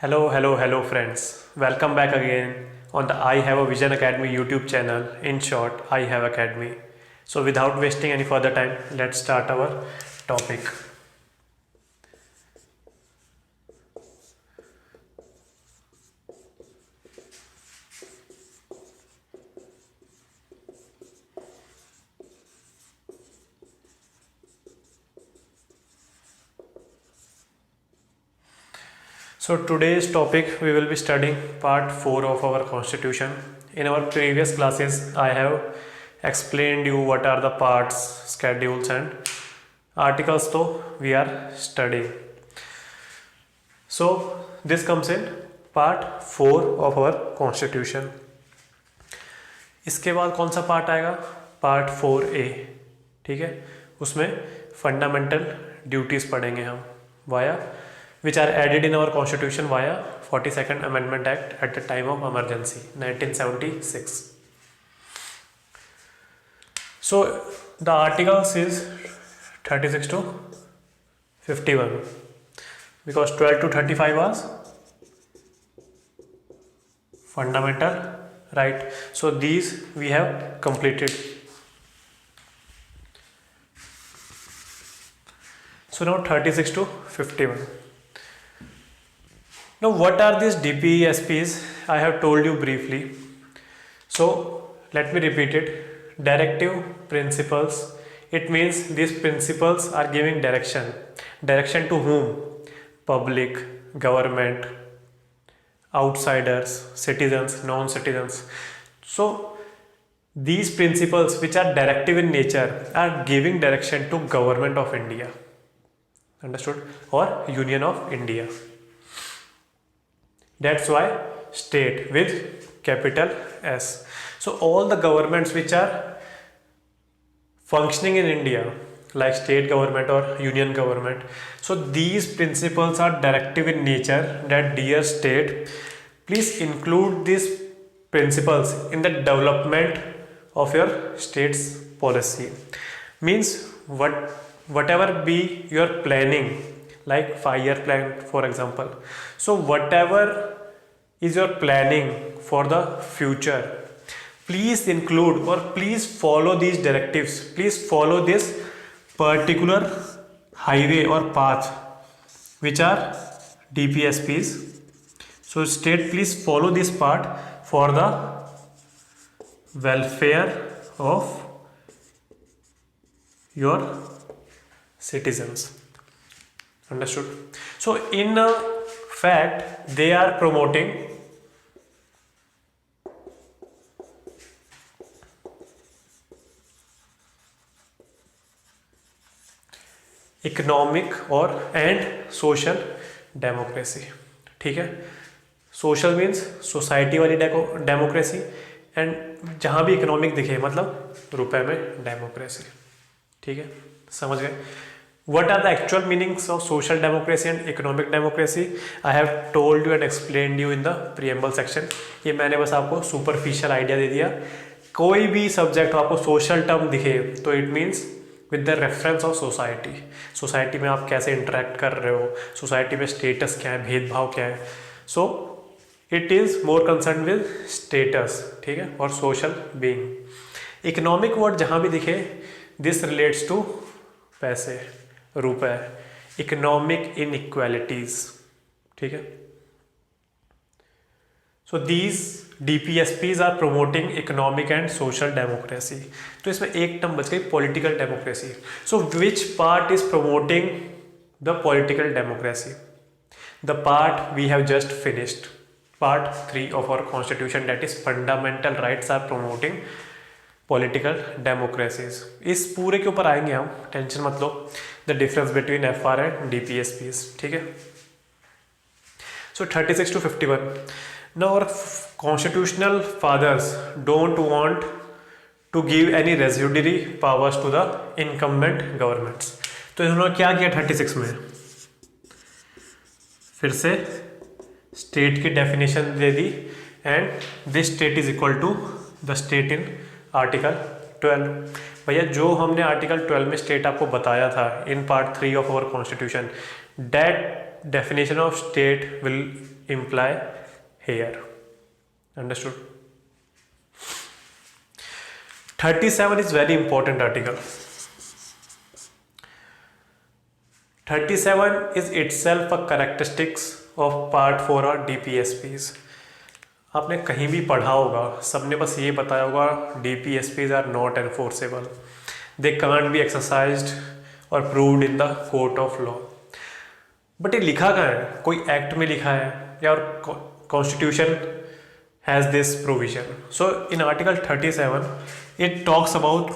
Hello friends. Welcome back again on the I Have a Vision Academy YouTube channel. In short, I Have Academy. So without wasting any further time, let's start our topic. So today's topic we will be studying part 4 of our constitution. In our previous classes I have explained you what are the parts, schedules and articles so we are studying. So this comes in part 4 of our constitution. इसके बाद कौन सा part आएगा? Part 4A. ठीक है, उसमें fundamental duties पढ़ेंगे हम via which are added in our constitution via 42nd Amendment Act at the time of emergency 1976. So the articles is 36 to 51 because 12 to 35 was fundamental right. So these we have completed. So now 36 to 51. Now what are these DPSPs? I have told you briefly. So let me repeat it. Directive principles. It means these principles are giving direction. Direction to whom? Public, government, outsiders, citizens, non-citizens. So these principles which are directive in nature are giving direction to Government of India. Understood? Or Union of India. That's why state with capital S. So all the governments which are functioning in India like state government or union government, so these principles are directive in nature that dear state, please include these principles in the development of your state's policy. Means whatever be your planning, like 5-year plan for example. So whatever is your planning for the future, please include or please follow these directives. Please follow this particular highway or path which are DPSPs. So state, please follow this part for the welfare of your citizens. Understood? So in fact they are promoting economic और and social democracy. ठीक है, social means society वाली democracy and जहाँ भी economic दिखे मतलब रुपए में डेमोक्रेसी. ठीक है, समझ गए? What are the actual meanings of social democracy and economic democracy? I have told you and explained you in the preamble section. ये मैंने बस आपको superficial idea दे दिया. कोई भी सब्जेक्ट आपको सोशल टर्म दिखे तो it means with the reference of society. Society में आप कैसे इंटरेक्ट कर रहे हो, सोसाइटी में स्टेटस क्या है, भेदभाव क्या है. So it is more concern with status. ठीक है, और सोशल बीइंग. इकोनॉमिक वर्ड जहाँ भी दिखे दिस रिलेट्स टू पैसे, रुपए, इकोनॉमिक इनइक्वालिटीज. ठीक है, so these DPSPs are promoting economic and social democracy. तो इसमें एक टर्म बच गई political democracy. So which part is promoting the political democracy? The part we have just finished, part 3 of our constitution, that is fundamental rights are promoting political democracies. इस पूरे के ऊपर आएंगे हम, टेंशन मत लो. The difference between FR and DPSPs. ठीक है, सो 36 to 51. Now our constitutional fathers don't want to give any residuary powers to the incumbent governments. तो इन्होंने क्या किया 36 में? फिर से स्टेट की डेफिनेशन दे दी and this state is equal to the state in article 12. भैया जो हमने आर्टिकल 12 में स्टेट आपको बताया था in part 3 of our constitution, that definition of state will imply here. Understood? 37 is very important article. 37 is itself a characteristics of part 4 और DPSPs. आपने कहीं भी पढ़ा होगा, सबने बस ये बताया होगा DPSPs are not enforceable, they can't be exercised or proved in the court of law. But ये लिखा कहाँ है? कोई एक्ट में लिखा है या constitution has this provision? So in article 37 it talks about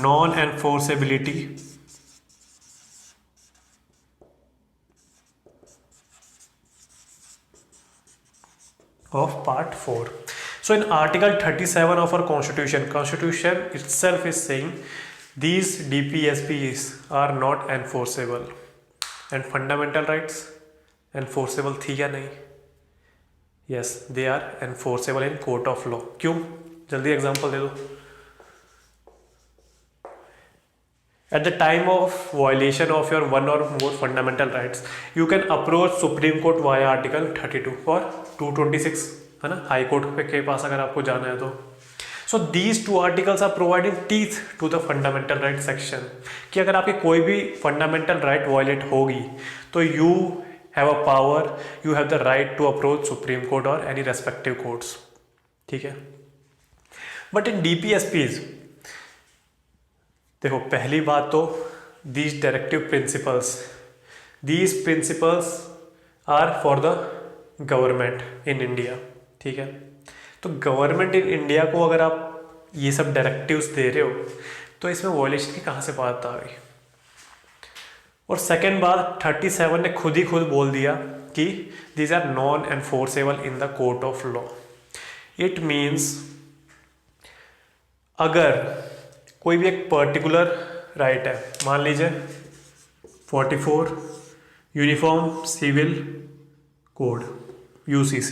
non-enforceability of part 4. So in article 37 of our constitution itself is saying these DPSPs are not enforceable. And fundamental rights enforceable थी या नहीं? Yes, they are enforceable in court of law. क्यों? जल्दी example दे दो. At the time of violation of your one or more fundamental rights, you can approach Supreme Court via Article 32 or 226, है ना, high court के पास अगर आपको जाना है तो. So these two articles are providing teeth to the fundamental right section कि अगर आपकी कोई भी fundamental right violate होगी तो you have a power, you have the right to approach Supreme Court or any respective courts. ठीक है. But in DPSPs, देखो पहली बात तो these directive principles are for the government in India. ठीक है. तो गवर्नमेंट इन इंडिया को अगर आप ये सब डायरेक्टिव्स दे रहे हो तो इसमें वॉयलेशन की कहाँ से बात आ गई? और सेकेंड बात 37 ने खुद बोल दिया कि these are non enforceable in the court of law. It means अगर कोई भी एक पर्टिकुलर राइट है, मान लीजिए 44 uniform civil code UCC.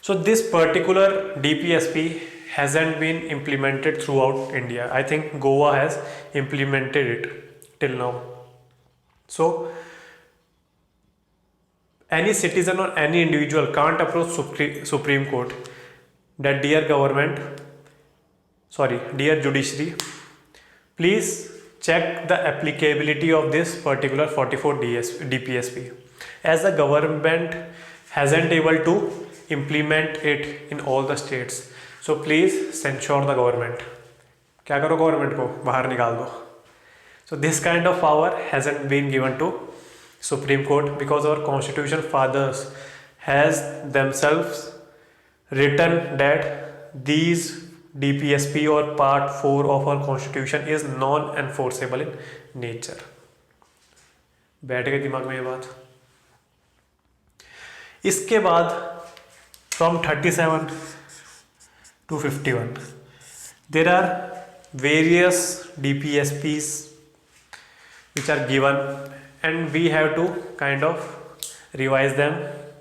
So this particular DPSP hasn't been implemented throughout India. I think Goa has implemented it till now. So any citizen or any individual can't approach Supreme Court that dear judiciary, please check the applicability of this particular 44 DPSP, as the government hasn't able to implement it in all the states. So please censure the government. क्या करो, government को बाहर निकाल दो. So this kind of power hasn't been given to Supreme Court because our constitution fathers has themselves written that these DPSP or part 4 of our constitution is non-enforceable in nature. बैठ गई दिमाग में ये बात. इसके बाद from 37 to 51 there are various DPSPs which are given and we have to kind of revise them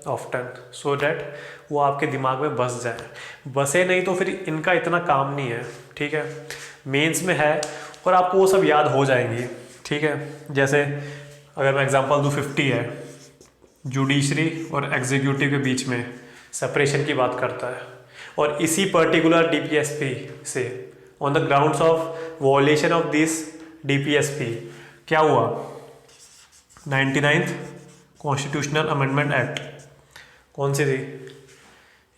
often so that वो आपके दिमाग में बस जाए. बसे नहीं तो फिर इनका इतना काम नहीं है. ठीक है, मेंस में है और आपको वो सब याद हो जाएंगी. ठीक है, जैसे अगर मैं एग्जांपल दूँ 50 है, जुडिशरी और एग्जीक्यूटिव के बीच में सेपरेशन की बात करता है और इसी पर्टिकुलर DPSP से on the grounds of violation of this DPSP क्या हुआ? 99th constitutional amendment act. कौन सी थी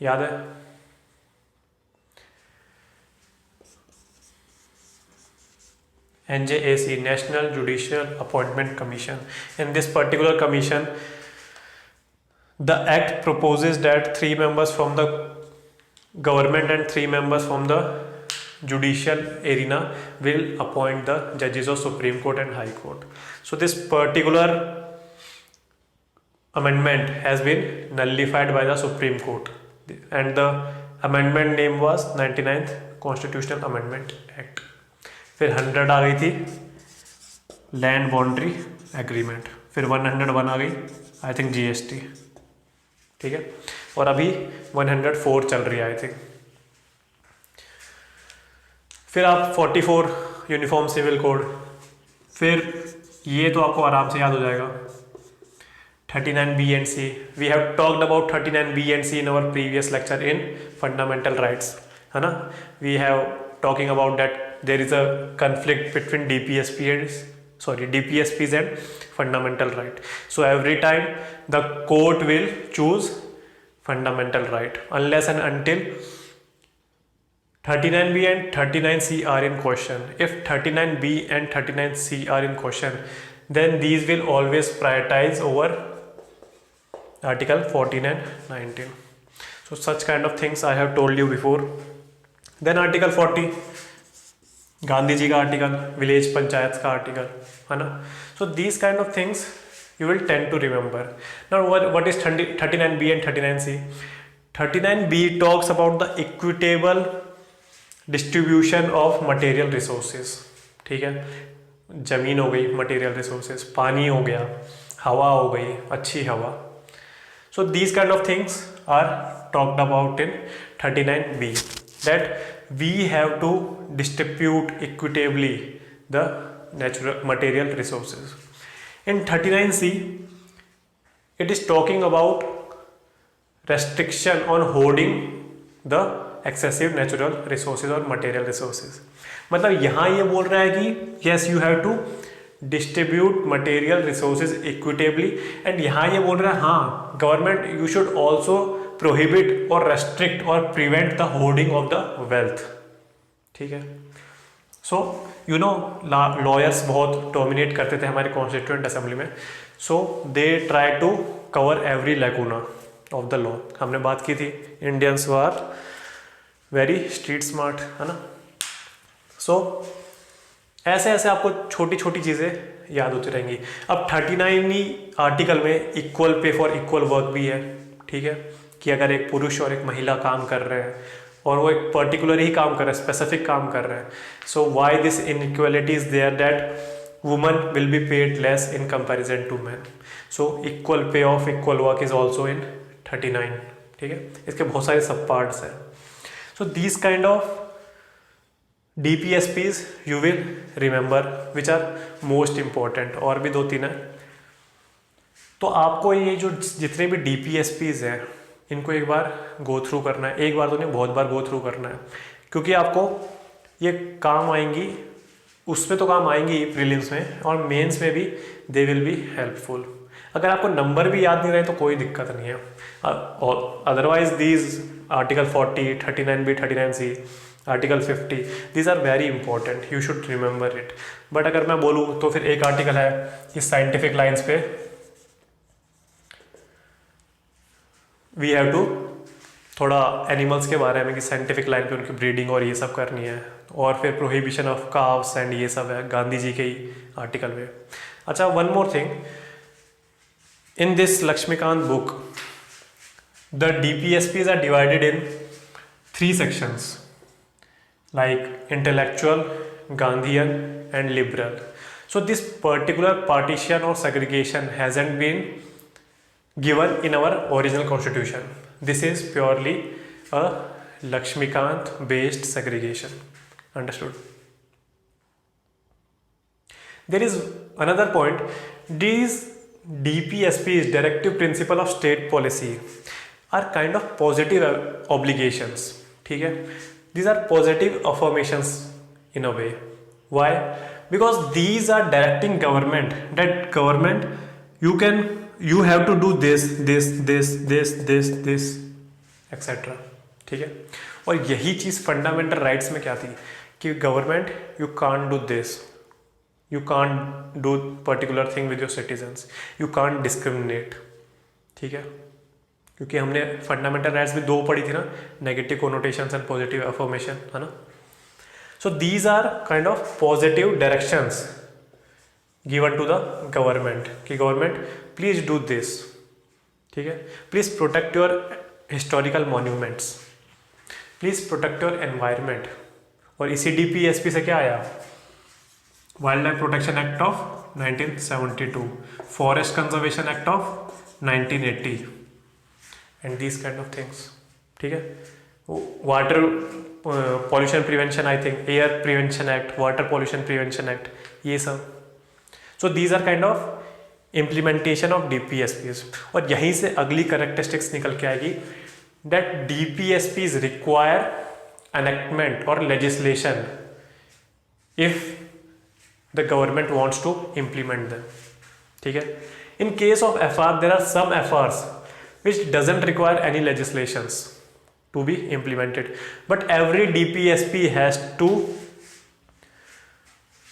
याद है? NJAC, National Judicial Appointment Commission. In this particular commission, the act proposes that 3 members from the government and 3 members from the judicial arena will appoint the judges of Supreme Court and High Court. So this particular amendment has been nullified by the Supreme Court and the amendment name was 99th Constitutional Amendment Act. फिर 100 आ गई थी land boundary agreement, फिर 101 आ गई I think GST. ठीक है, और अभी 104 चल रही है आई थिंक. फिर आप 44 यूनिफॉर्म सिविल कोड, फिर ये तो आपको आराम से याद हो जाएगा 39B and C. We have talked about 39B and C in our previous lecture in fundamental rights, है ना. We have talking about that there is a conflict between DPSPs and fundamental right. So every time the court will choose fundamental right unless and until 39B and 39C are in question. If 39B and 39C are in question, then these will always prioritize over Article 14 and 19. So such kind of things I have told you before. Then Article 40, Gandhi ji का article, village panchayat का article, है ना. So these kind of things you will tend to remember. Now what is 39B and 39C? 39B talks about the equitable distribution of material resources. ठीक है, जमीन हो गई material resources, पानी हो गया, हवा हो गई, अच्छी हवा. So these kind of things are talked about in 39B, that we have to distribute equitably the natural material resources. In 39C, it is talking about restriction on hoarding the excessive natural resources or material resources. मतलब यहाँ ये बोल रहा है कि yes you have to distribute material resources equitably, and यहाँ ये बोल रहा है हाँ government you should also prohibit और रेस्ट्रिक्ट और prevent the hoarding of the wealth. ठीक है. सो यू नो लॉयर्स बहुत डोमिनेट करते थे हमारे कॉन्स्टिट्यूएंट असेंबली में. So they try to cover every lacuna of the law. हमने बात की थी Indians were very street smart, है ना. सो ऐसे ऐसे आपको छोटी छोटी चीज़ें याद होती रहेंगी. अब 39 आर्टिकल में equal pay for equal work भी है. ठीक है, कि अगर एक पुरुष और एक महिला काम कर रहे हैं और वो एक पर्टिकुलर ही काम कर रहे हैं, स्पेसिफिक काम कर रहे हैं, so why this inequality is there that woman will be paid less in comparison to man. So equal pay of equal work is also in 39. ठीक है, इसके बहुत सारे सब पार्ट्स हैं. So this kind of DPSPs you will remember which are most important. और भी 2-3 हैं. तो आपको ये जो जितने भी DPSPs हैं इनको एक बार गो थ्रू करना है. एक बार तो नहीं, बहुत बार गो थ्रू करना है, क्योंकि आपको ये काम आएंगी, उसमें तो काम आएंगी प्रीलिम्स में, और मेंस में भी दे विल बी हेल्पफुल. अगर आपको नंबर भी याद नहीं रहे तो कोई दिक्कत नहीं है. और otherwise these article 40, 39B, 39C, article 50, these are very important, you should remember it. But अगर मैं बोलूँ तो फिर एक आर्टिकल है कि साइंटिफिक लाइंस पे वी हैव टू थोड़ा एनिमल्स के बारे में, कि साइंटिफिक लाइन पे उनकी ब्रीडिंग और ये सब करनी है, और फिर प्रोहिबिशन ऑफ काव्स एंड ये सब है गांधी जी के ही आर्टिकल में. अच्छा, one more thing, in this Laxmikanth book the DPSPs are divided in 3 sections like intellectual, Gandhian and liberal. So this particular partition or segregation hasn't been given in our original constitution. This is purely a Lakshmikant based segregation. Understood? There is another point. These DPSPs, directive principle of state policy, are kind of positive obligations. ठीक है, these are positive affirmations in a way. Why? Because these are directing government, that government you have to do this etc. ठीक है. और यही चीज़ fundamental rights में क्या थी कि government you can't do this, you can't do particular thing with your citizens, you can't discriminate. ठीक है, क्योंकि हमने फंडामेंटल राइट्स भी 2 पढ़ी थी ना, negative connotations and positive affirmation, है ना. So these are kind of positive directions given to the government कि गवर्नमेंट प्लीज डू दिस. ठीक है, please protect your historical monuments, please protect your environment. और इसी DPSP से क्या आया? Wild life protection act of 1972, forest conservation act of 1980 and these kind of things. ठीक है, water pollution prevention, I think air prevention act, water pollution prevention act, ये सब. So these are kind of implementation of DPSPs, और यहीं से अगली characteristics निकल के आएगी, दैट डीपीएसपीज रिक्वायर एनेक्टमेंट और legislation if the government wants to implement them. ठीक है, in case of FR there are some FRs which doesn't require any legislations to be implemented, but every DPSP has to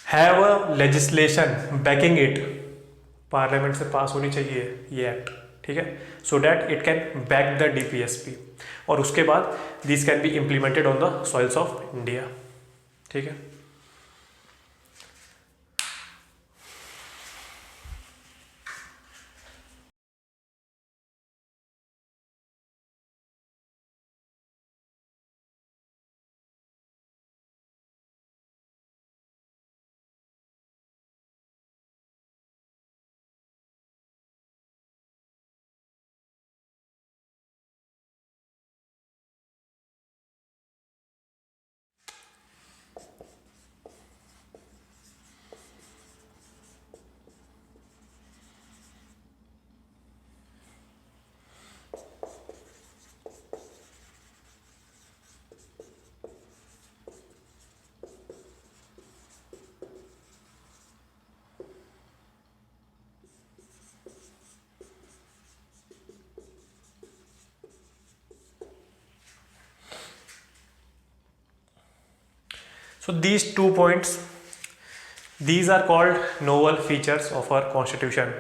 have a legislation backing it, parliament से पास होनी चाहिए ये act, ठीक है, so that it can back the DPSP, और उसके बाद this can be implemented on the soils of India. ठीक है, so these 2 points, these are called novel features of our constitution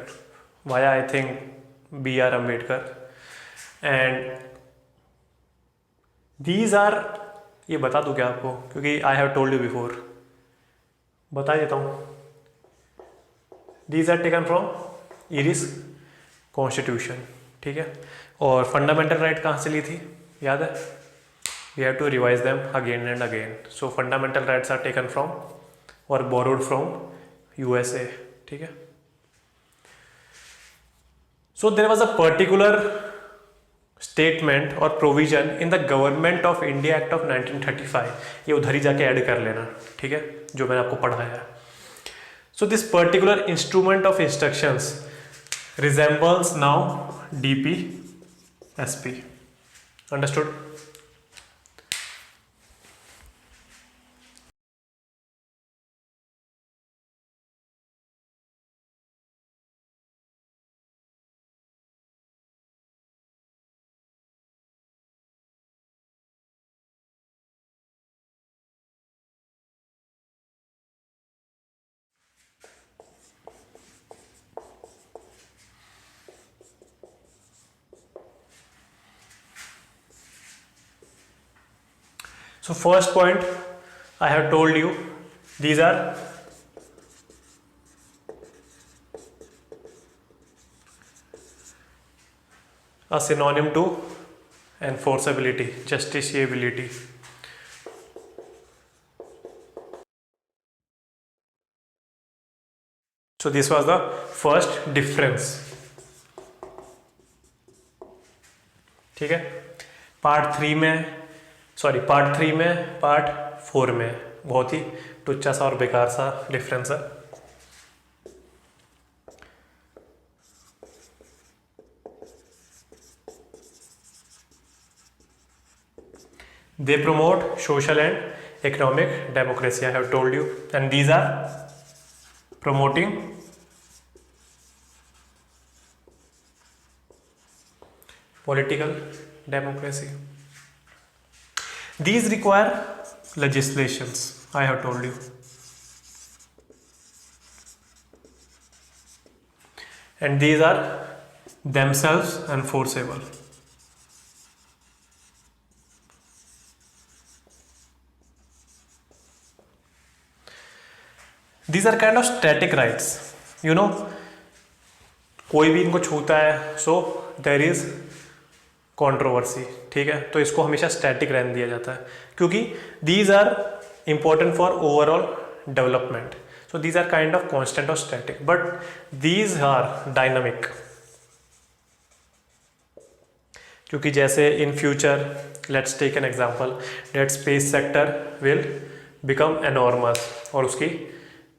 via I think B.R. Ambedkar, and these are, ये बता दूं क्या आपको, क्योंकि I have told you before, बता देता हूँ, these are taken from Irish constitution। ठीक है, और फंडामेंटल राइट कहाँ से ली थी याद है? We have to revise them again and again. So fundamental rights are taken from or borrowed from USA. ठीक है, so there was a particular statement or provision in the Government of India Act of 1935, ये उधर ही जाके add कर लेना, ठीक है, जो मैंने आपको पढ़ाया है। So this particular instrument of instructions resembles now DPSP. Understood? So first point I have told you, these are a synonym to enforceability, justiciability. So this was the first difference। ठीक है, पार्ट 3 में part 4 में बहुत ही टुच्चा सा और बेकार सा difference है। They promote social and economic democracy, I have told you, and these are promoting political democracy. These require legislations, I have told you, and these are themselves enforceable. These are kind of static rights, you know, कोई भी इनको छूता है, so there is controversy. ठीक है, तो इसको हमेशा स्टैटिक रहने दिया जाता है, क्योंकि these are important for overall development. So these are kind of constant और static, but these are dynamic, क्योंकि जैसे in future let's take an example that space sector will become enormous और उसकी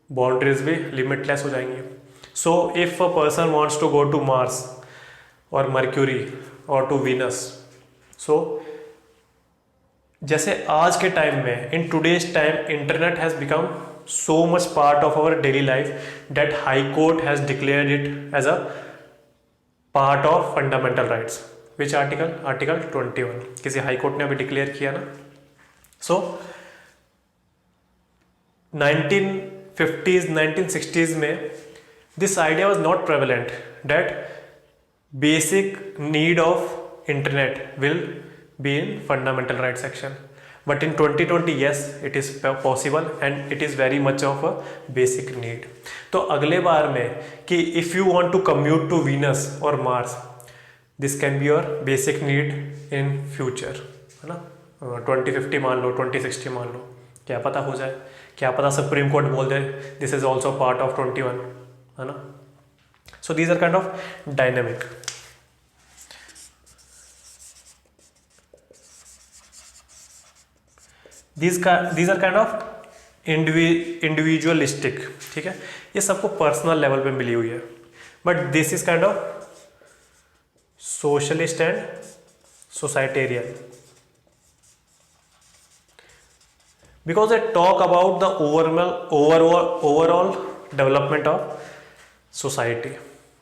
बाउंड्रीज भी लिमिटलेस हो जाएंगी। So if a person wants to go to Mars or Mercury or to Venus, so जैसे आज के टाइम में, in today's time, internet has become so much part of our daily life that High Court has declared it as a part of fundamental rights. Which article? Article 21. किसी high court ने अभी declare किया ना. So 1950s 1960s में this idea was not prevalent that basic need of internet will be in fundamental rights section. But in 2020, yes, it is possible and it is very much of a basic need. तो अगले बार में कि if you want to commute to Venus or Mars, this can be your basic need in future, है ना. 2050 मान लो, 2060 मान लो, क्या पता हो जाए, क्या पता सुप्रीम कोर्ट बोल दे this is also part of 21, है ना. So these are kind of dynamic. these are kind of individualistic. ठीक है, ये सबको पर्सनल लेवल पे मिली हुई है. But this is kind of socialist and societarian because they talk about the overall development of society.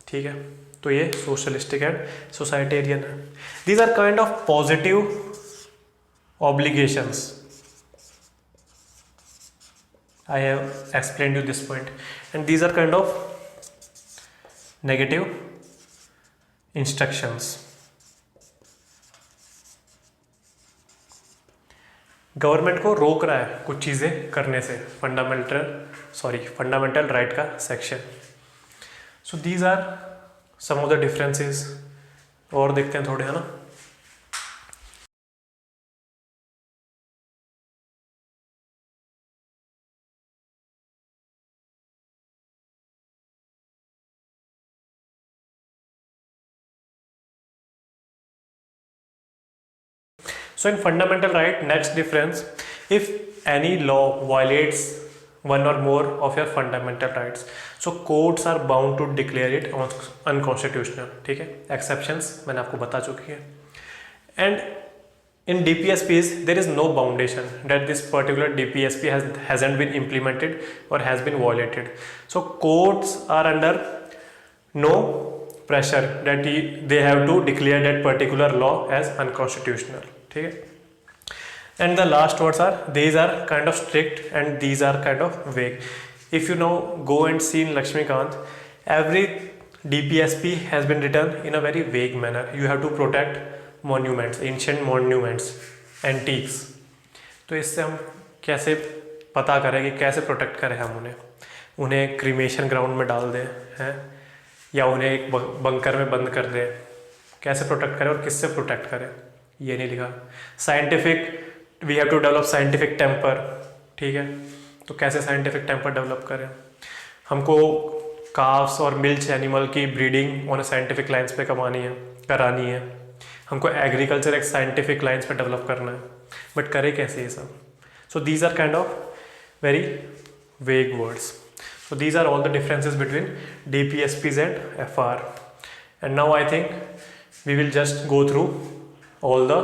ठीक है, तो ये सोशलिस्टिक एंड सोसाइटेरियन है. These are kind of positive obligations. I have explained you this point, and these are kind of negative instructions. Government को रोक रहा है कुछ चीज़ें करने से, फंडामेंटल राइट का section. So these are some of the differences. और देखते हैं थोड़े, है ना. So in fundamental right, next difference, if any law violates one or more of your fundamental rights, so courts are bound to declare it unconstitutional. ठीक है, exceptions मैंने आपको बता चुकी है. And in DPSPs there is no foundation that this particular DPSP hasn't been implemented or has been violated. So courts are under no pressure that they have to declare that particular law as unconstitutional. ठीक है. And the last words are these are kind of strict and these are kind of vague. If you know go and see in Laxmikanth, every DPSP has been written in a very vague manner. You have to protect monuments, ancient monuments, antiques. तो इससे हम कैसे पता करें कि कैसे protect करें हम उन्हें क्रीमेशन ग्राउंड में डाल दें, हैं, या उन्हें एक बंकर में बंद कर दें. कैसे प्रोटेक्ट करें और किससे प्रोटेक्ट करें, ये नहीं लिखा. Scientific, we have to develop scientific temper. ठीक है, तो कैसे साइंटिफिक टेम्पर डेवलप करें. हमको काव्स और मिल्च एनिमल की ब्रीडिंग ऑन साइंटिफिक लाइंस पे करानी है. हमको एग्रीकल्चर एक साइंटिफिक लाइंस पे डेवलप करना है. बट करे कैसे ये सब. So these are kind of very vague words. So these are all the differences between DPSPs and FR. And now I think we will just go through all the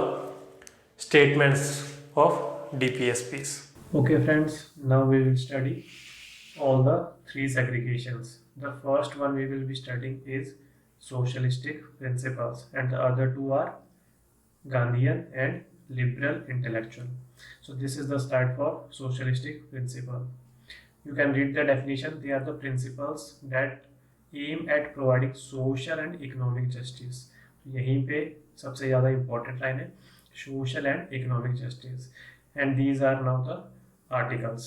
statements of DPSPs. Okay friends, now we will study all the three segregations. The first one we will be studying is socialistic principles, and the other two are Gandhian and liberal intellectual. So this is the start for socialistic principle. You can read the definition. They are the principles that aim at providing social and economic justice. यहीं पे सबसे ज़्यादा important line है, social and economic justice. And these are now the articles.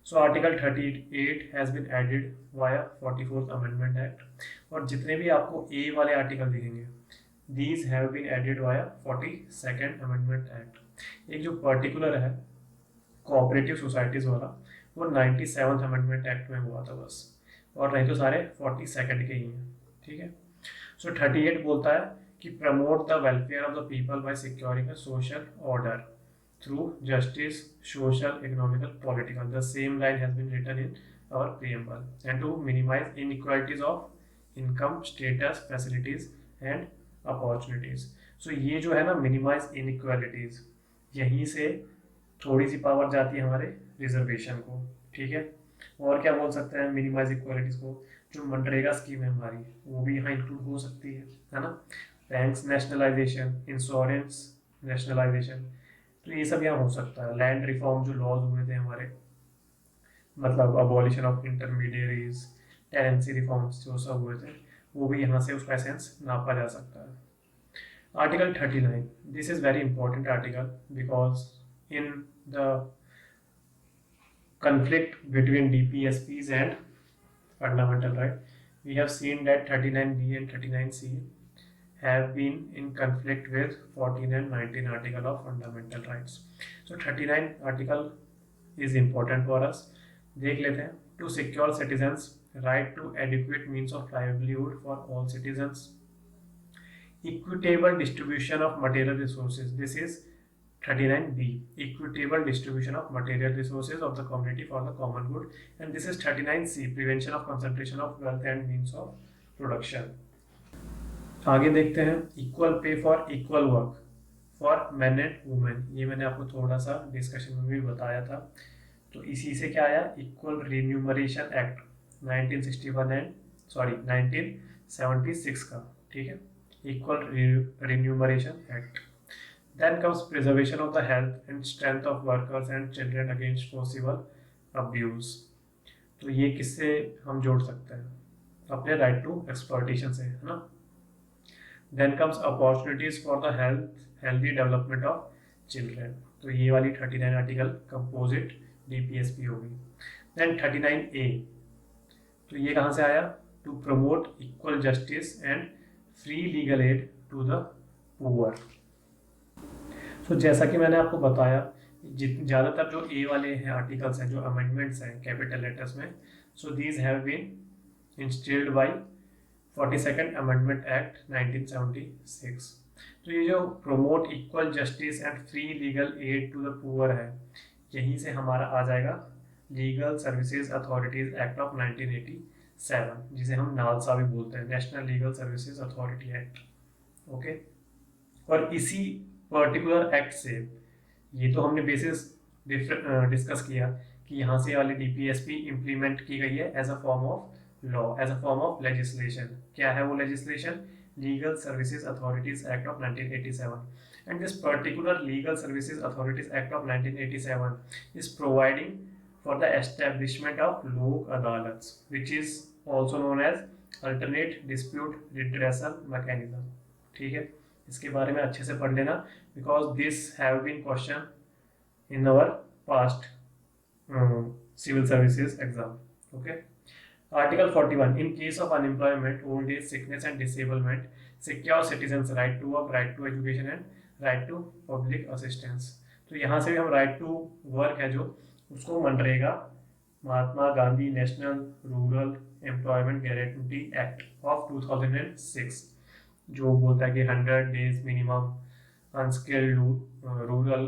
So article 38 has been added via 44th amendment act. और जितने भी आपको A वाले आर्टिकल दिखेंगे, these have been added via 42nd amendment act. एक जो particular है कोऑपरेटिव सोसाइटीज़ वाला, वो 97th अमेंडमेंट एक्ट में हुआ था बस, और नहीं तो सारे 42nd के ही हैं. ठीक है. सो 38 बोलता है कि promote the welfare of the people by securing a social order. through justice, social, economical, political. The same line has been written in our preamble. And to minimize inequalities of income, status, facilities and opportunities. So ये जो है ना minimize inequalities, यहीं से थोड़ी सी power जाती है हमारे रिजर्वेशन को, ठीक है। और क्या बोल सकते हैं मिनिमाइज इक्वालिटीज को, जो मनरेगा स्कीम है हमारी वो भी यहाँ इंक्लूड हो सकती है ना। बैंक्स नेशनलाइजेशन, इंश्योरेंस नेशनलाइजेशन, तो ये सब यहाँ हो सकता है। लैंड रिफॉर्म जो लॉज हुए थे हमारे, मतलब abolition of intermediaries, tenancy reforms जो सब हुए थे, वो भी यहाँ से उसका एसेंस नापा जा सकता है। Article 39, this is very important article because in the conflict between DPSPs and fundamental right, we have seen that 39B and 39C have been in conflict with 14 and 19 article of fundamental rights. So 39 article is important for us. देख लेते हैं। To secure citizens right to adequate means of livelihood for all citizens, equitable distribution of material resources, this is 39B, equitable distribution of material resources of the community for the common good, and this is 39C, prevention of concentration of wealth and means of production. आगे देखते हैं, equal pay for equal work for men and women, ये मैंने आपको थोड़ा सा discussion में भी बताया था। तो इसी से क्या आया, इक्वल रिन्यूमरेशन एक्ट 1976 का, ठीक है, equal remuneration act. Then comes preservation of the health and strength of workers and children against possible abuse. तो ये किससे हम जोड़ सकते हैं, अपने राइट टू एक्सप्लॉयटेशन से, है ना। Then comes opportunities for the healthy development of children, तो ये वाली 39 आर्टिकल कंपोजिट DPSP होगी। Then 39A, तो ये कहाँ से आया, to promote equal justice and free legal aid to the poor. तो जैसा कि मैंने आपको बताया, ज़्यादातर जो ए वाले हैं आर्टिकल्स हैं, जो अमेंडमेंट्स हैं कैपिटल लेटर्स में, so these have been instilled by 42nd amendment act 1976। तो ये जो promote equal justice and free legal aid to the poor है, यहीं से हमारा आ जाएगा legal services authorities act of 1987, जिसे हम नालसा भी बोलते हैं, national legal services authority act. Okay, और इसी पर्टिकुलर एक्ट से, ये तो हमने बेसिस डिस्कस किया कि यहाँ से वाली DPSP इम्प्लीमेंट की गई है as a form of law, as a form of legislation. क्या है वो legislation, legal services authorities act of 1987, and this particular legal services authorities act of 1987 is providing for the establishment of Lok Adalats, which is also known as alternate dispute redressal mechanism. ठीक है, इसके बारे में अच्छे से पढ़ लेना, because this have been question in our past civil services exam. Okay, article 41, in case of unemployment, old age, sickness and disablement, secure citizens right to work, right to education and right to public assistance. तो यहाँ से भी हम right to work है जो, उसको MNREGA, Mahatma Gandhi national rural employment guarantee act of 2006, जो बोलता है कि 100 days minimum unskilled rural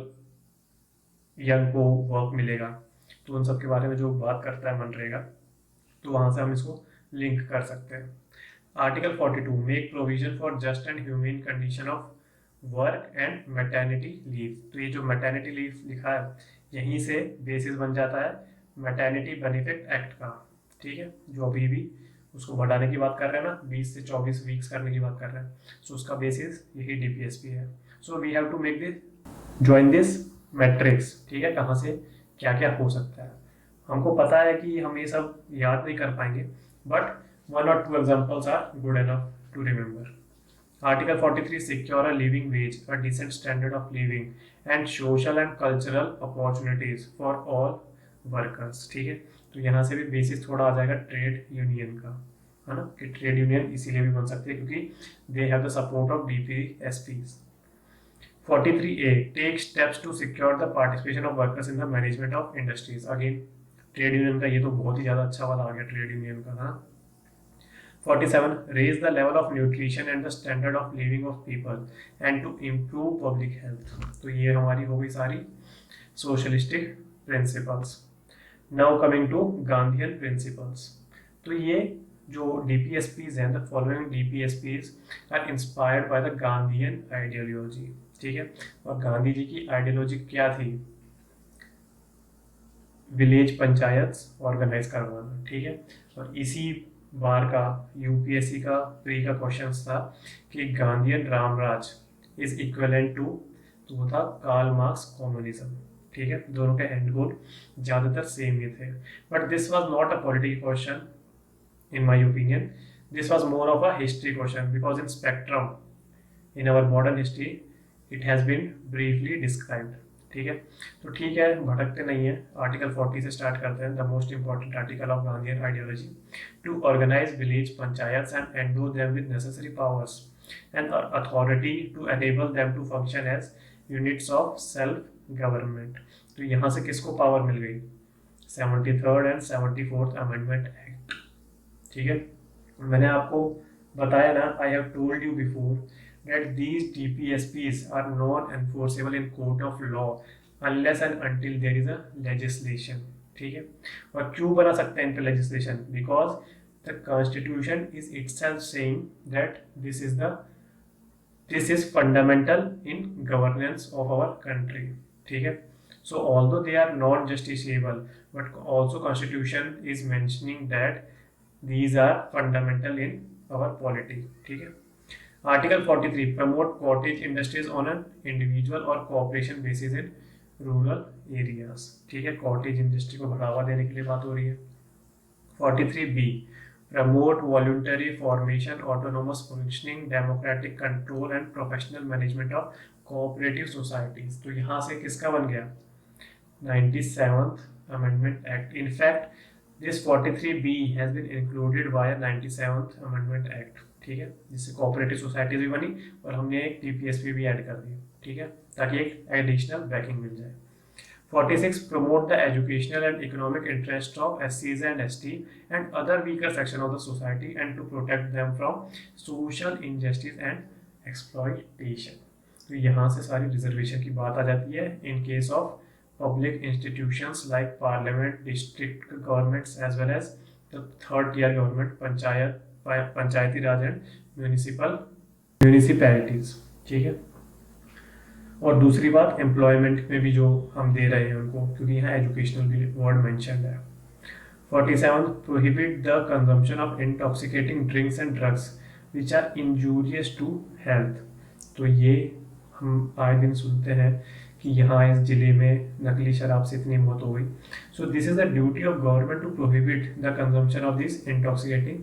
young को वर्क मिलेगा, तो उन सब के बारे में जो बात करता है मनरेगा, तो वहाँ से हम इसको लिंक कर सकते हैं। Article 42, make provision for just and human condition of work and maternity leave. तो ये जो मैटरनिटी लीव लिखा है, यहीं से बेसिस बन जाता है मैटरनिटी बेनिफिट एक्ट का, ठीक है, जो अभी भी उसको बढ़ाने की बात कर रहे हैं ना, 20 से 24 वीक्स करने की बात कर रहे हैं, सो उसका बेसिस यही DPSP है। So we have to make this, join this matrix, ठीक है, कहाँ से क्या क्या हो सकता है। हमको पता है कि हम ये सब याद नहीं कर पाएंगे, but 1 or 2 examples are good enough to remember. Article 43, secure a living wage, a decent standard of living and social and cultural opportunities for all workers. ठीक है, तो यहाँ से भी बेसिस थोड़ा आ जाएगा ट्रेड यूनियन का, है ना, कि ट्रेड यूनियन इसीलिए भी बन सकती है क्योंकि they have the support of DPSPs। 43A, take steps to secure the participation of workers in the management of industries. Again trade union का ये तो बहुत ही ज़्यादा अच्छा वाला आ गया ट्रेड यूनियन का, है ना। 47, raise the level of nutrition and the standard of living of people and to improve public health. तो ये हमारी हो गई सारी socialistic principles. Now coming to Gandhian principles. तो ये जो DPSPs हैं, the following DPSPs are inspired by the Gandhian ideology. ठीक है, और गांधी जी की आइडियोलॉजी क्या थी? विलेज पंचायत ऑर्गेनाइज करवाना। ठीक है, और इसी बार का UPSC का प्री का क्वेश्चन था कि Gandhian Ramraj is equivalent to, तो वो था कार्ल मार्क्स कम्युनिज्म। ठीक है, दोनों के एंड गोल ज़्यादातर सेम ही थे, but this was not a political question in my opinion. This was more of a history question because in spectrum in our modern history it has been briefly described. ठीक है, तो ठीक है, भटकते नहीं है, आर्टिकल 40 से स्टार्ट करते हैं। The most important article of Gandhian ideology to organise village panchayats and endow them with necessary powers and authority to enable them to function as units of self government. तो यहाँ से किसको पावर मिल गई? 73rd and 74th amendment act. ठीक है, मैंने आपको बताया ना, I have told you before that these DPSPs are non enforceable in court of law unless and until there is a legislation. ठीक है, और क्यों बना सकते हैं इन पर legislation? Because the constitution is itself saying that this is fundamental in governance of our country. ठीक है, so although they are non justiciable, but also constitution is mentioning that these are fundamental in our polity. ठीक है, article 43 promote cottage industries on an individual और cooperation basis in rural areas. ठीक है, cottage industry को बढ़ावा देने के लिए बात हो रही है। 43B promote voluntary formation autonomous functioning democratic control and professional management of cooperative societies. तो यहाँ से किसका बन गया? 97th Amendment Act. In fact, this 43B has been included via 97th Amendment Act. ठीक है, जिससे कोऑपरेटिव सोसाइटीज भी बनी और हमने एक DPSP भी ऐड कर दी। ठीक है, ताकि एक एडिशनल बैकिंग मिल जाए। 46 promote the educational and economic interest of SCs and ST and other weaker section of the society and to protect them from social injustice and exploitation. तो यहाँ से सारी रिजर्वेशन की बात आ जाती है in case of public institutions like parliament, district governments as well as the third tier government, Panchayati Raj and municipalities. ठीक है, और दूसरी बात एम्प्लॉयमेंट में भी जो हम दे रहे हैं उनको, क्योंकि यहाँ एजुकेशनल भी वर्ड मेंशन है। 47 prohibit the consumption of intoxicating drinks and drugs which are injurious to health. तो ये हम आए दिन सुनते हैं कि यहाँ इस जिले में नकली शराब से इतनी मौत हो गई। So this is the duty of government to prohibit the consumption of this intoxicating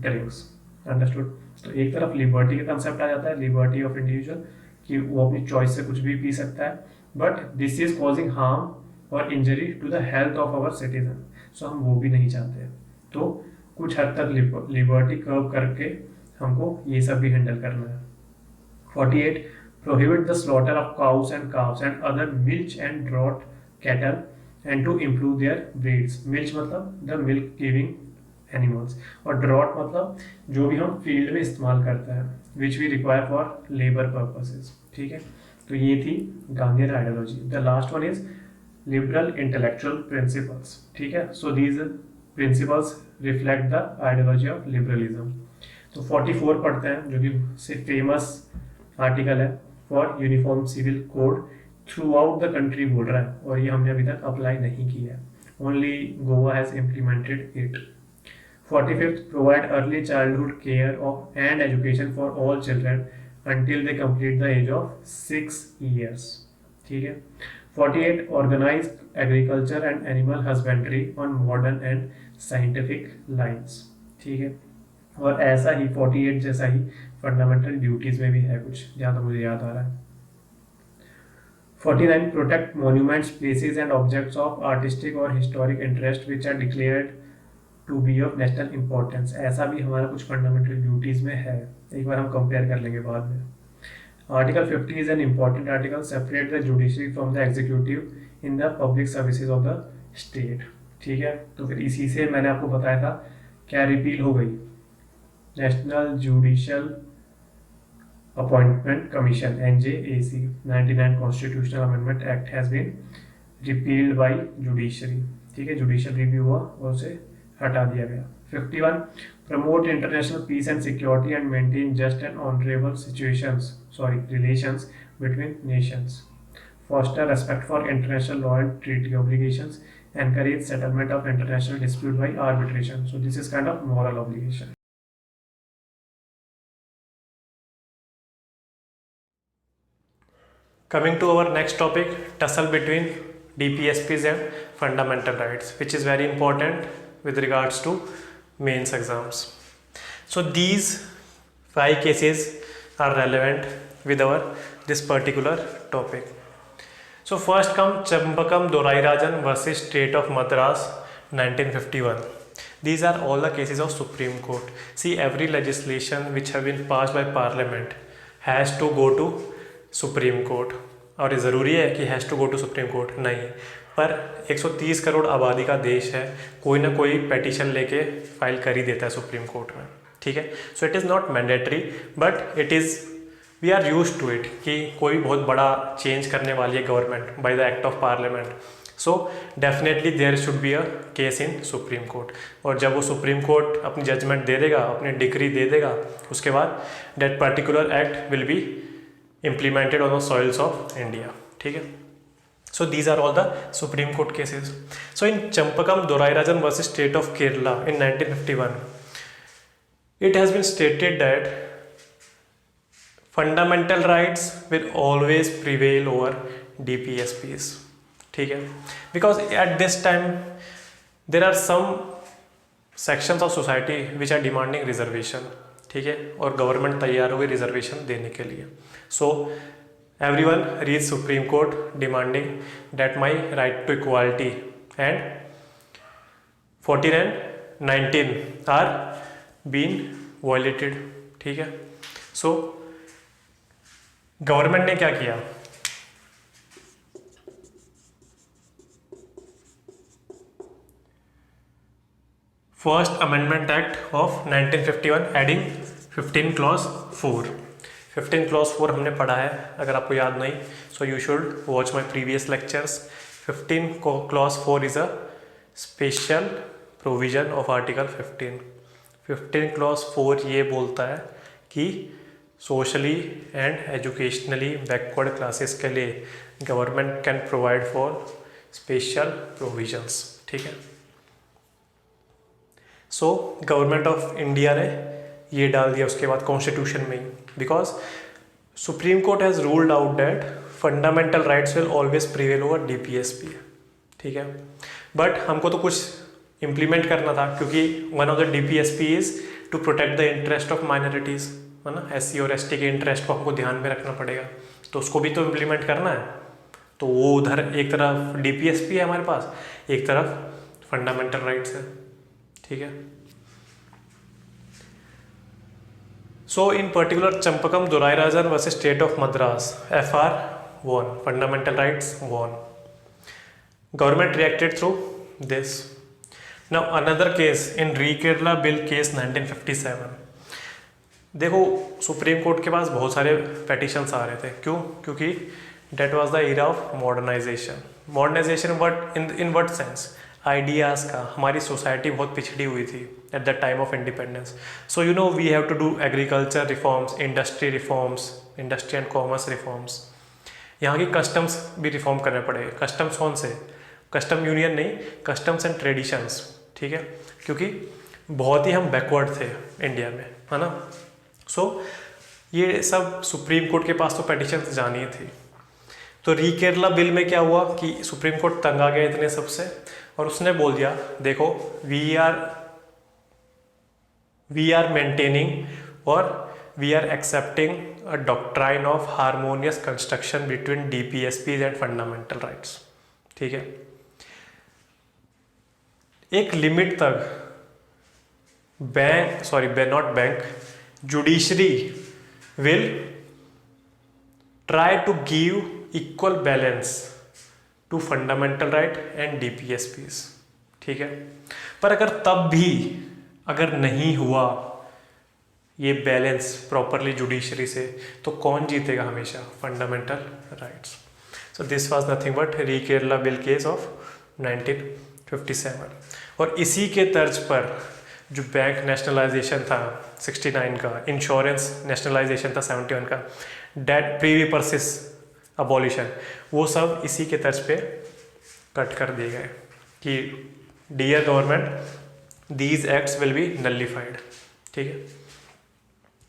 drinks. Understood? तो एक तरफ लिबर्टी का कंसेप्ट आ जाता है, लिबर्टी ऑफ इंडिविजुअल, कि वो अपनी चॉइस से कुछ भी पी सकता है, but this is causing harm और injury to the health of our citizen. सो हम वो भी नहीं चाहते हैं, तो कुछ हद तक लिबर्टी कर्व करके हमको ये सब भी हैंडल करना है। 48 prohibit the slaughter of cows and calves and other milch and draught cattle and to improve their breeds. Milch मतलब the milk giving animals और draught मतलब जो भी हम फील्ड में इस्तेमाल करते हैं which we require for labor purposes. ठीक है, तो ये थी Gandhian ideology. The last one is liberal intellectual principles. ठीक है, so these principles reflect the ideology of liberalism. तो 44 पढ़ते हैं, जो कि फेमस आर्टिकल है for uniform civil code throughout the country बोल रहा है, और ये हमने अभी तक अप्लाई नहीं किया है, only Goa has implemented it. 45th provide early childhood care of and education for all children until they complete the age of 6 years. ठीक है। 48 organize agriculture and animal husbandry on modern and scientific lines. ठीक है, और ऐसा ही 48 जैसा ही fundamental duties में भी है कुछ, जहाँ तक मुझे याद आ रहा है। 49 protect monuments, places and objects of artistic और historic interest which are declared to be of national importance. ऐसा भी हमारा कुछ फंडामेंटल ड्यूटीज में है, एक बार हम कंपेयर कर लेंगे बाद में। Article 50 is an important article, separate the judiciary from the executive in the public services of the state. ठीक है, तो फिर इसी से मैंने आपको बताया था क्या रिपील हो गई, national judicial appointment commission NJAC 99 constitutional amendment act has been repealed by judiciary, ठीक है, जुडिशियल रिव्यू हुआ और उसे हटा दिया गया। 51 promote international peace and security and maintain just and honourable relations between nations, foster respect for international law and treaty obligations, encourage settlement of international dispute by arbitration. So this is kind of moral obligation. Coming to our next topic, tussle between DPSPs and fundamental rights, which is very important with regards to mains exams. So these 5 cases are relevant with our this particular topic. So first come Champakam Dorairajan versus State of Madras 1951. These are all the cases of Supreme Court. See, every legislation which have been passed by Parliament has to go to Supreme Court. और ये ज़रूरी है कि has to go to supreme court? नहीं, पर 130 करोड़ आबादी का देश है, कोई ना कोई पेटिशन लेके फाइल कर ही देता है सुप्रीम कोर्ट में, ठीक है। So it is not mandatory but it is we are use to it कि कोई बहुत बड़ा चेंज करने वाली है government by the act of parliament, so definitely there should be a case in supreme court. और जब वो सुप्रीम कोर्ट अपनी जजमेंट दे देगा, अपनी डिग्री दे देगा, उसके बाद that particular act will be implemented on the soils of India, ठीक है। So these are all the Supreme Court cases. So in Champakam Dorairajan versus state of Kerala in 1951 it has been stated that fundamental rights will always prevail over DPSPs, ठीक है, because at this time there are some sections of society which are demanding reservation, ठीक है, और government तैयार हो गई reservation देने के लिए। सो everyone reach Supreme Court demanding that my right to equality and 14 and 19 are being violated, ठीक है। सो गवर्नमेंट ने क्या किया, first amendment act of 1951 adding 15 clause 4। 15 clause 4 हमने पढ़ा है, अगर आपको याद नहीं so you should watch my previous lectures. 15 clause 4 is a special provision of article 15। 15 clause 4 ये बोलता है कि socially and educationally backward classes के लिए government can provide for special provisions, ठीक है। सो गवर्नमेंट ऑफ इंडिया ने ये डाल दिया उसके बाद कॉन्स्टिट्यूशन में ही, because Supreme Court has ruled out that fundamental rights will always prevail over DPSP, ठीक है। बट हमको तो कुछ इम्प्लीमेंट करना था, क्योंकि one of the DPSP is to protect the interest of minorities, है ना, SC और ST के इंटरेस्ट को हमको ध्यान में रखना पड़ेगा, तो उसको भी तो इम्प्लीमेंट करना है। तो वो उधर एक तरफ DPSP है हमारे पास, एक तरफ फंडामेंटल राइट्स है, ठीक है। So in particular Champakam Dorairajan versus state of Madras, FR won, फंडामेंटल राइट्स won. Government reacted through this. Now another case in Re-Kerala Bill case 1957. देखो सुप्रीम कोर्ट के पास बहुत सारे पेटिशंस आ रहे थे, क्यों? क्योंकि that was the era of modernisation. Modernisation what in what sense, ideas का। हमारी सोसाइटी बहुत पिछड़ी हुई थी at the time of independence. So you know we have to do agriculture reforms, industry reforms, industry and commerce reforms. यहाँ की customs भी reform करने पड़े। कस्टम्स कौन से? कस्टम यूनियन नहीं, कस्टम्स एंड ट्रेडिशंस, ठीक है, क्योंकि बहुत ही हम बैकवर्ड थे इंडिया में, है ना। सो ये सब सुप्रीम कोर्ट के पास तो पेटिशन जानी थी। तो री-केरला बिल में क्या हुआ कि सुप्रीम कोर्ट तंग आ गया इतने सबसे, और उसने बोल दिया देखो वी आर मेंटेनिंग और we are accepting a doctrine of harmonious construction between DPSPs and fundamental rights, ठीक है। एक लिमिट तक judiciary will try to give equal balance to fundamental right and DPSPs, ठीक है। पर अगर तब भी अगर नहीं हुआ ये बैलेंस प्रॉपरली जुडिशरी से, तो कौन जीतेगा हमेशा? Fundamental rights. So this was nothing but री केरला बिल केस ऑफ 1957। और इसी के तर्ज पर जो बैंक नेशनलाइजेशन था 69 का, इंश्योरेंस नेशनलाइजेशन था 71 का, डेट प्रीवी परसिस अबॉलिशन, वो सब इसी के तर्ज पे कट कर दिए गए कि dear government these acts will be nullified. ठीक है।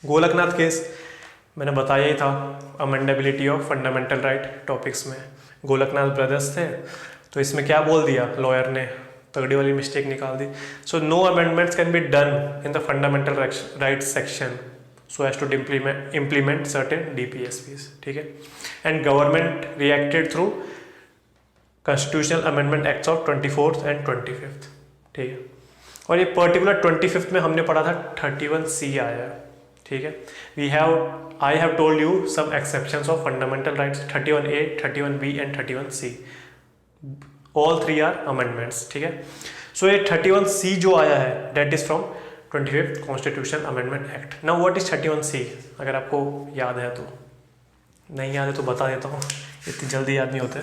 गोलकनाथ केस मैंने बताया ही था, amendability of fundamental right topics में। गोलकनाथ ब्रदर्स थे, तो इसमें क्या बोल दिया लॉयर ने, तगड़ी वाली मिस्टेक निकाल दी। So no amendments can be done in the fundamental right section so as to implement certain DPSPs। ठीक है। And government reacted through constitutional amendment acts of 24th and 25th। ठीक है। और ये पर्टिकुलर 25th में हमने पढ़ा था 31C आया है। ठीक है। I have told you some exceptions of fundamental rights 31A, 31B and 31C। All three are amendments. ठीक है। सो ये 31C जो आया है that is from 25th constitution amendment act. Now what is 31C? अगर आपको याद है तो, नहीं याद है तो बता देता हूँ, इतनी जल्दी याद नहीं होते।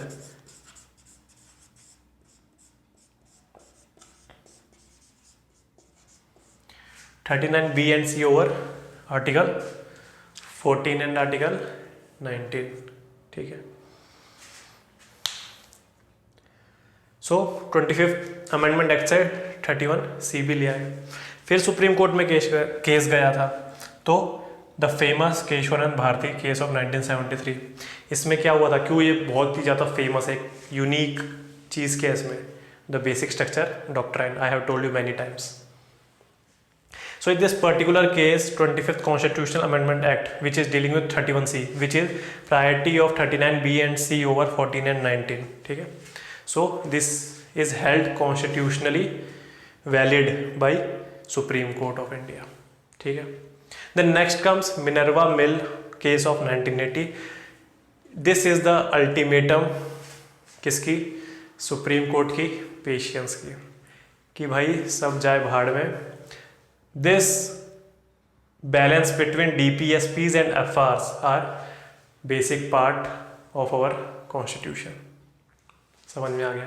(39B and C over article 14 and article 19। ठीक है। सो 25th अमेंडमेंट एक्ट से 31C भी लिया है। फिर सुप्रीम कोर्ट में केस गया था, तो the famous Kesavananda Bharati case of 1973। इसमें क्या हुआ था, क्यों ये बहुत ही ज़्यादा फेमस है, एक यूनिक चीज़ क्या है इसमें, the basic structure doctrine. I have told you many times. So in this particular case, 25th Constitutional Amendment Act, which is dealing with 31C, which is priority of 39B and C over 14 and 19. ठीक है। So this is held constitutionally valid by Supreme Court of India। ठीक है। Then next comes Minerva Mill case of 1980। This is the ultimatum किसकी, supreme court की, patience की, कि भाई सब जाए भाड़ में। This balance between DPSPs and FRs are basic part of our constitution। समझ में आ गया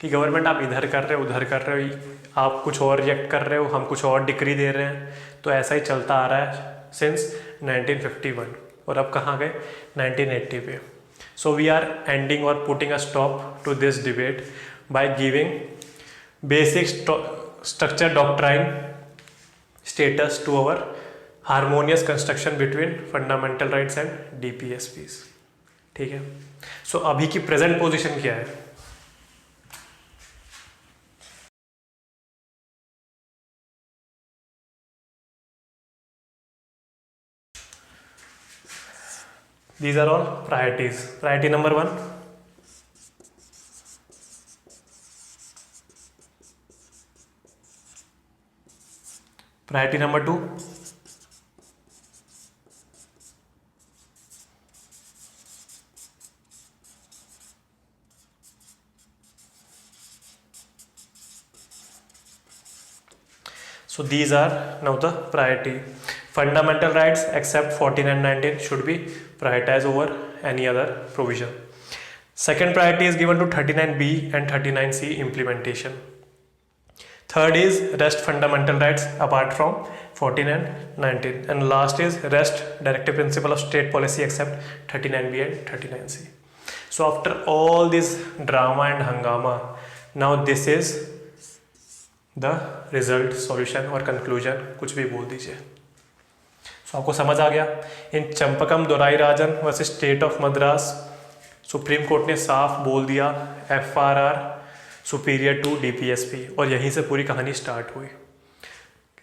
कि गवर्नमेंट आप इधर कर रहे हो, उधर कर रहे हो, आप कुछ और रिएक्ट कर रहे हो, हम कुछ और डिक्री दे रहे हैं, तो ऐसा ही चलता आ रहा है सिंस 1951। और अब कहाँ गए, 1980 पे। सो वी आर एंडिंग और putting a stop to this debate by giving basic structure doctrine status to our harmonious construction between fundamental rights and DPSPs। ठीक है। सो अभी की प्रेजेंट पोजीशन क्या है, these are all priorities। priority number 1, priority number 2, so these are now the priority। fundamental rights except 14 and 19 should be prioritized over any other provision। second priority is given to 39B and 39C implementation। third is rest fundamental rights apart from 14 and 19, and last is rest directive principle of state policy except 39B and 39C। so after all this drama and hangama, now this is the result, solution और conclusion, कुछ भी बोल दीजिए। so आपको समझ आ गया। In Champakam Dorai Rajan versus state of Madras, Supreme Court ने साफ बोल दिया FRR सुपीरियर टू DPSP, और यहीं से पूरी कहानी स्टार्ट हुई।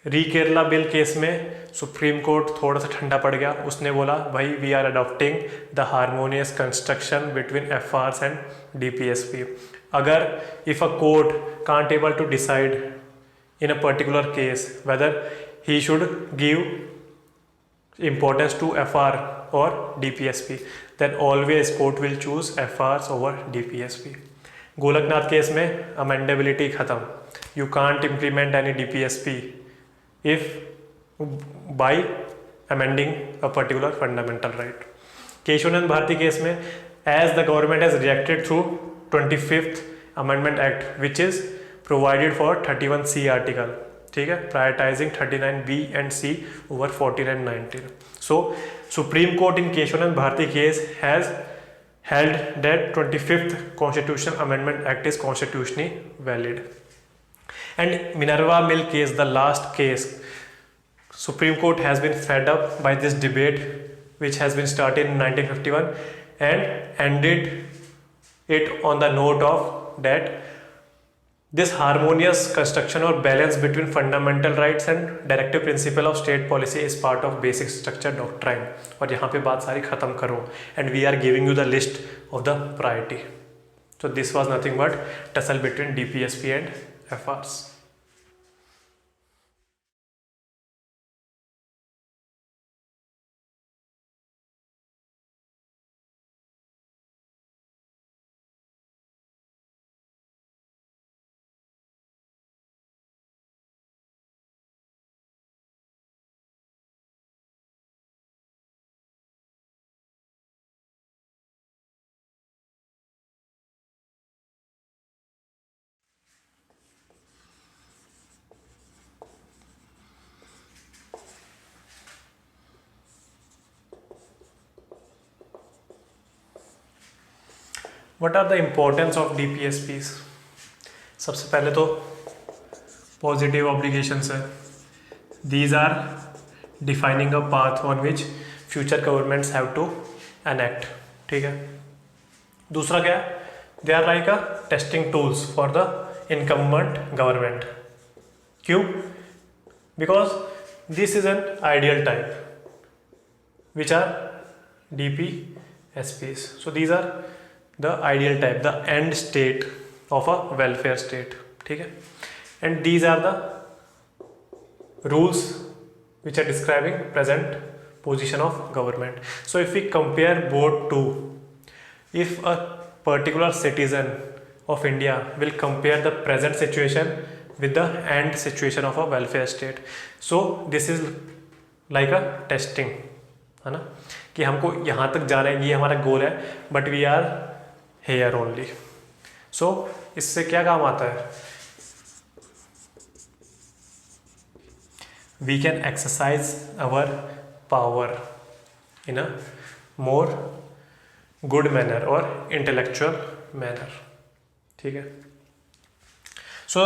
री केरला बिल केस में सुप्रीम कोर्ट थोड़ा सा ठंडा पड़ गया, उसने बोला भाई we are adopting the harmonious construction between FRs and DPSP। अगर if a court can't able to decide in a particular case whether he should give importance to FR or DPSP, then always court will choose FRs over DPSP। Golaknath case में amendability खत्म, you can't implement any DPSP if by amending a particular fundamental right. Kesavananda Bharati case में as the government has reacted through 25th Amendment Act which is provided for 31C article, ठीक है, prioritizing 39B and C over 14 and 19. So Supreme Court in Keshavanand Bharati case has held that 25th Constitutional Amendment Act is constitutionally valid. And Minerva Mill case, the last case, Supreme Court has been fed up by this debate which has been started in 1951 and ended it on the note of that this harmonious construction or balance between fundamental rights and directive principle of state policy is part of basic structure doctrine. और यहाँ पे बात सारी खत्म करो and we are giving you the list of the priority. So this was nothing but tussle between DPSP and FRs. What are the importance of DPSPs? सबसे पहले तो पॉजिटिव ऑब्लिगेशंस है. These are defining a path on which future governments have to enact. ठीक है. दूसरा क्या है? They are like a testing tools for the incumbent government. क्यों? Because this is an ideal type which are DPSPs. So these are the ideal type, the end state of a welfare state. ठीक है. And these are the rules which are describing present position of government. So if we compare both two, if a particular citizen of India will compare the present situation with the end situation of a welfare state, so this is like a testing, है ना, कि हमको यहाँ तक जाना है, ये हमारा गोल है, but we are here only. So इससे क्या काम आता है? We can exercise our power in a more good manner और इंटेलेक्चुअल मैनर. ठीक है. So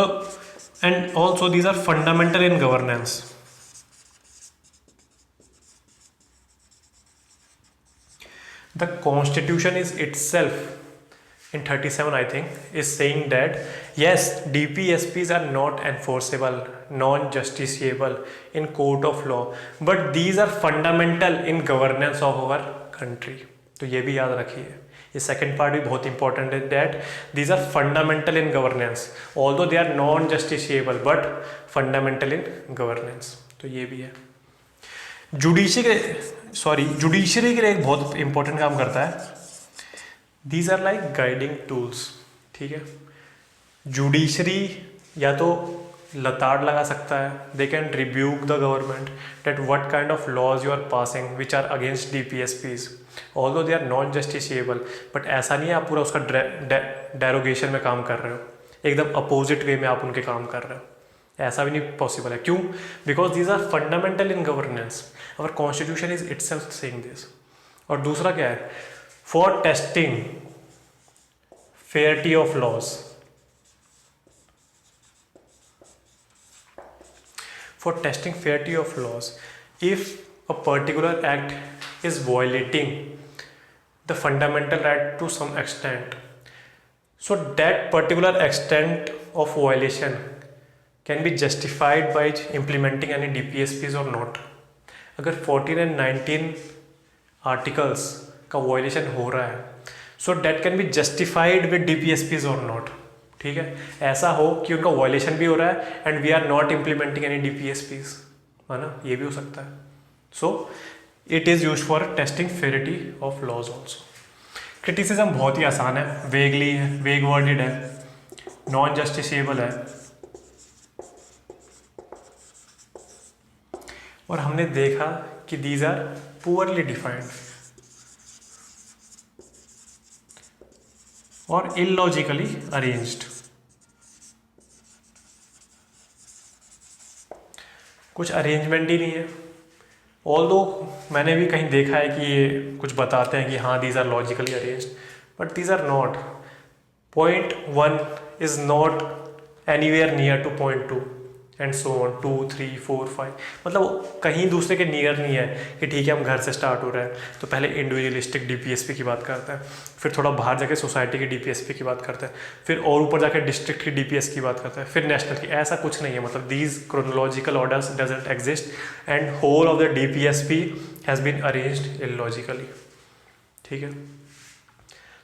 and also these are fundamental in governance. The constitution is itself in 37 I think is saying that yes, DPSPs are not enforceable, non-justiciable in court of law, but these are fundamental in governance of our country. तो ये भी याद रखिए. ये second part भी बहुत important है, that these are fundamental in governance although they are non justiciable but fundamental in governance. तो ये भी है. जुडिशरी के लिए एक बहुत इंपॉर्टेंट काम करता है. These are like guiding tools. ठीक है. जुडिशरी या तो लताड़ लगा सकता है. They can rebuke the government that what kind of laws you are passing which are against DPSPs, although they are non-justiciable. but ऐसा नहीं है आप पूरा उसका derogation में काम कर रहे हो, एकदम अपोजिट वे में आप उनके काम कर रहे हो. ऐसा भी नहीं पॉसिबल है. क्यों? Because these are fundamental in governance. Our constitution is itself saying this. और दूसरा क्या है? For testing fairity of laws. For testing fairity of laws, if a particular act is violating the fundamental right to some extent, so that particular extent of violation can be justified by implementing any DPSPs or not. अगर 14 and 19 articles का violation हो रहा है, so that can be justified with DPSPs और not. ठीक है. ऐसा हो कि उनका वायलेशन भी हो रहा है and we are not implementing any DPSPs, है ना, ये भी हो सकता है. So it is use for testing verity of laws also. Criticism बहुत ही आसान है, वेगली है, वेग वर्डेड है, नॉन जस्टिसेबल है, और हमने देखा कि दीज आर पुअरली डिफाइंड. और इलॉजिकली अरेंज्ड। कुछ अरेंजमेंट ही नहीं है। ऑल्दो मैंने भी कहीं देखा है कि ये कुछ बताते हैं कि हाँ these are logically arranged, but these are not. Point 1 is not anywhere near to point 2 and so on 2 3 4 5, मतलब कहीं दूसरे के नियर नहीं है कि ठीक है हम घर से स्टार्ट हो रहा है तो पहले इंडिविजुअलिस्टिक डीपीएसपी की बात करते हैं, फिर थोड़ा बाहर जाके सोसाइटी की डीपीएसपी की बात करते हैं, फिर और ऊपर जाके डिस्ट्रिक्ट की डीपीएस की बात करते हैं, फिर नेशनल की। ऐसा कुछ नहीं है, मतलब these chronological orders doesn't exist and whole of the DPSP has been arranged illogically. ठीक है,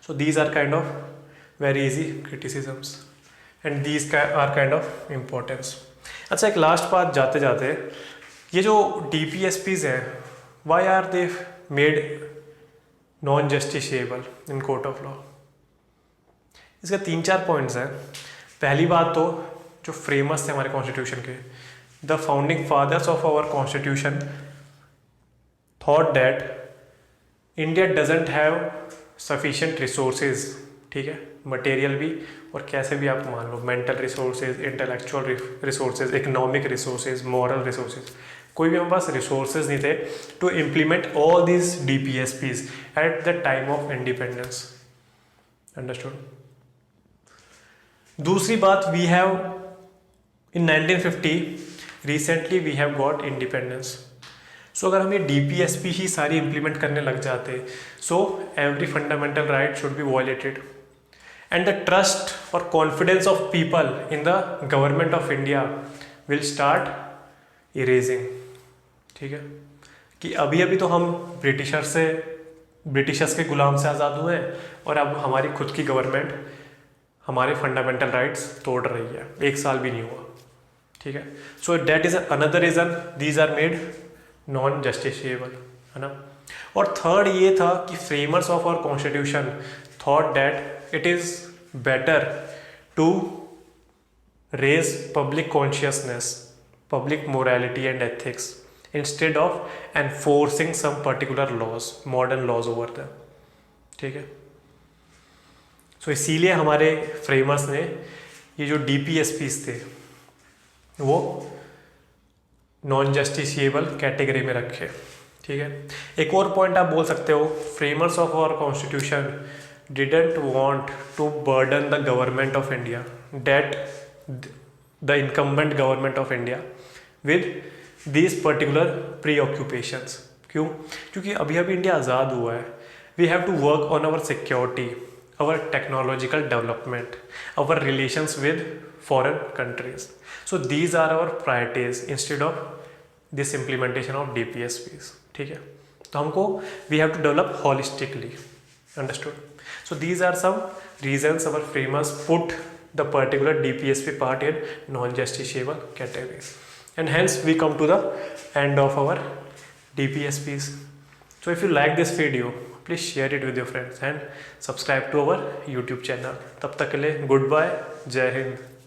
so these are kind of very easy criticisms and these are kind of importance. अच्छा, एक लास्ट बात जाते जाते, ये जो डीपीएसपीज हैं why are they made non justiciable in court of law? इसका 3-4 पॉइंट्स हैं। पहली बात तो जो फ्रेमर्स थे हमारे कॉन्स्टिट्यूशन के, the founding fathers of our constitution thought that India doesn't have sufficient resources, ठीक है, मटेरियल भी और कैसे भी आप मान लो, mental resources, intellectual resources, economic resources, moral resources, कोई भी हमारे पास रिसोर्सेज नहीं थे to implement all these DPSPs at the time of independence. Understood? दूसरी बात, we have in 1950 recently we have got independence. So अगर हम ये डीपीएसपी ही सारी इंप्लीमेंट करने लग जाते, so every fundamental right should be violated and the trust or confidence of people in the government of India will start erasing। ठीक है, कि अभी अभी तो हम ब्रिटिशर्स के गुलाम से आज़ाद हुए हैं और अब हमारी खुद की गवर्नमेंट हमारे फंडामेंटल राइट्स तोड़ रही है, 1 साल भी नहीं हुआ। ठीक है, so that is another reason these are made non justiciable, है ना। और थर्ड ये था कि framers of our constitution thought that it is better to raise public consciousness, public morality and ethics instead of enforcing some particular laws, modern laws over them। ठीक है, सो इसीलिए हमारे फ्रेमर्स ने ये जो डीपीएसपीज थे वो नॉन जस्टिशिएबल कैटेगरी में रखे। ठीक है, एक और पॉइंट आप बोल सकते हो, framers of our constitution didn't want to burden the government of India, that the incumbent government of India with these particular preoccupations। क्यों? क्योंकि अभी अभी इंडिया आज़ाद हुआ है। We have to work on our security, our technological development, our relations with foreign countries। So these are our priorities instead of this implementation of DPSPs। ठीक है, तो हमको we have to develop holistically। Understood? So these are some reasons our framers put the particular DPSP part in non-justiciable categories, and hence we come to the end of our DPSPs। So if you like this video, please share it with your friends and subscribe to our YouTube channel। तब तक के लिए goodbye, जय हिंद।